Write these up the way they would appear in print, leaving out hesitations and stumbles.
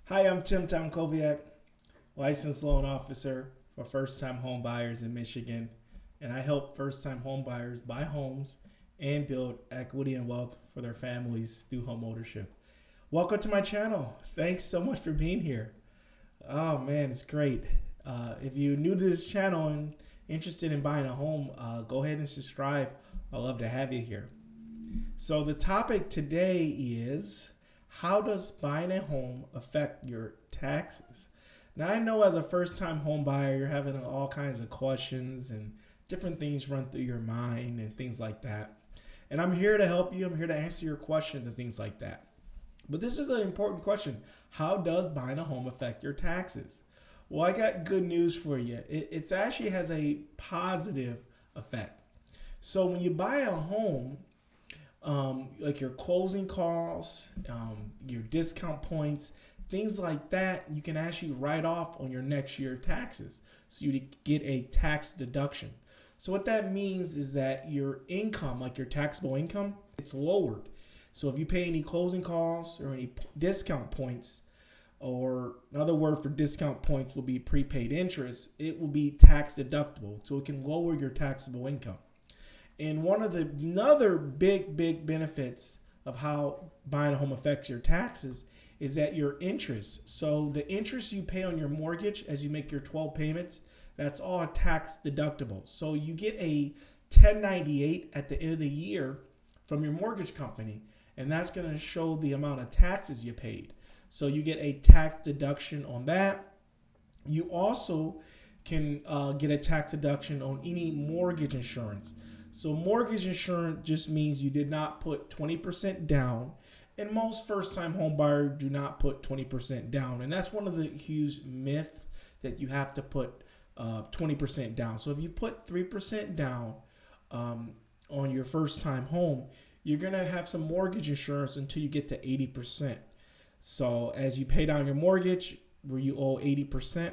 Hi, I'm 𝑇𝐞𝐥𝐻 𝑂𝐚𝐧, licensed loan officer for first-time home buyers in Michigan, and I help first-time home buyers buy homes and build equity and wealth for their families through home ownership. Welcome to my channel. Thanks so much for being here. Oh man, it's great. If you're new to this channel and interested in buying a home, go ahead and subscribe. I'd love to have you here. So the topic today is, how does buying a home affect your taxes? Now, I know as a first-time home buyer, you're having all kinds of questions and different things run through your mind and things like that. And I'm here to help you. I'm here to answer your questions and things like that. But this is an important question. How does buying a home affect your taxes? Well, I got good news for you. It actually has a positive effect. So when you buy a home, like your closing costs, your discount points, things like that, you can actually write off on your next year taxes. So you get a tax deduction. So what that means is that your income, like your taxable income, it's lowered. So if you pay any closing costs or any discount points, or another word for discount points will be prepaid interest, it will be tax deductible. So it can lower your taxable income. And one of the another big benefits of how buying a home affects your taxes is that your interest. So the interest you pay on your mortgage as you make your 12 payments, that's all tax deductible. So you get a 1098 at the end of the year from your mortgage company, and that's going to show the amount of taxes you paid. So you get a tax deduction on that. You also can get a tax deduction on any mortgage insurance. So mortgage insurance just means you did not put 20% down, and most first-time home buyers do not put 20% down. And that's one of the huge myths, that you have to put 20% down. So if you put 3% down on your first-time home, you're going to have some mortgage insurance until you get to 80%. So as you pay down your mortgage, where you owe 80%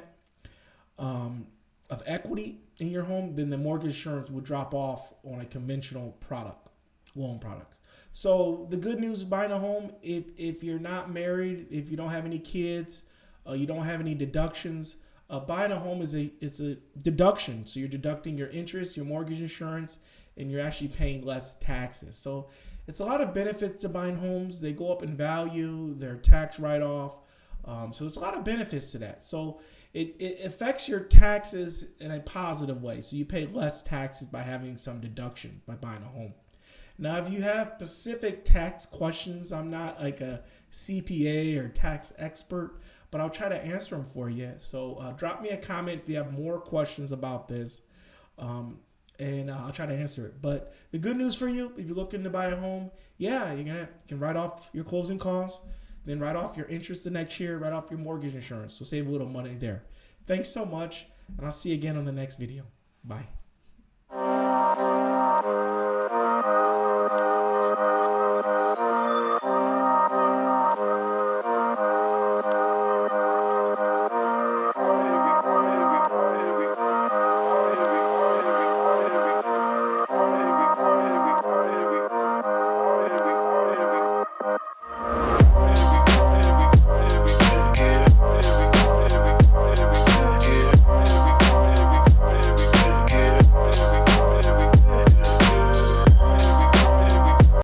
of equity in your home, then the mortgage insurance will drop off on a conventional loan product. So the good news of buying a home, if you're not married, if you don't have any kids, you don't have any deductions, buying a home is a deduction. So you're deducting your interest, your mortgage insurance, and you're actually paying less taxes. So it's a lot of benefits to buying homes. They go up in value, they're tax write-off. So there's a lot of benefits to that. So it affects your taxes in a positive way. So you pay less taxes by having some deduction by buying a home. Now, if you have specific tax questions, I'm not like a CPA or tax expert, but I'll try to answer them for you. So drop me a comment if you have more questions about this, and I'll try to answer it. But the good news for you, if you're looking to buy a home, yeah, you can write off your closing costs, then write off your interest the next year, write off your mortgage insurance. So save a little money there. Thanks so much, and I'll see you again on the next video. Bye.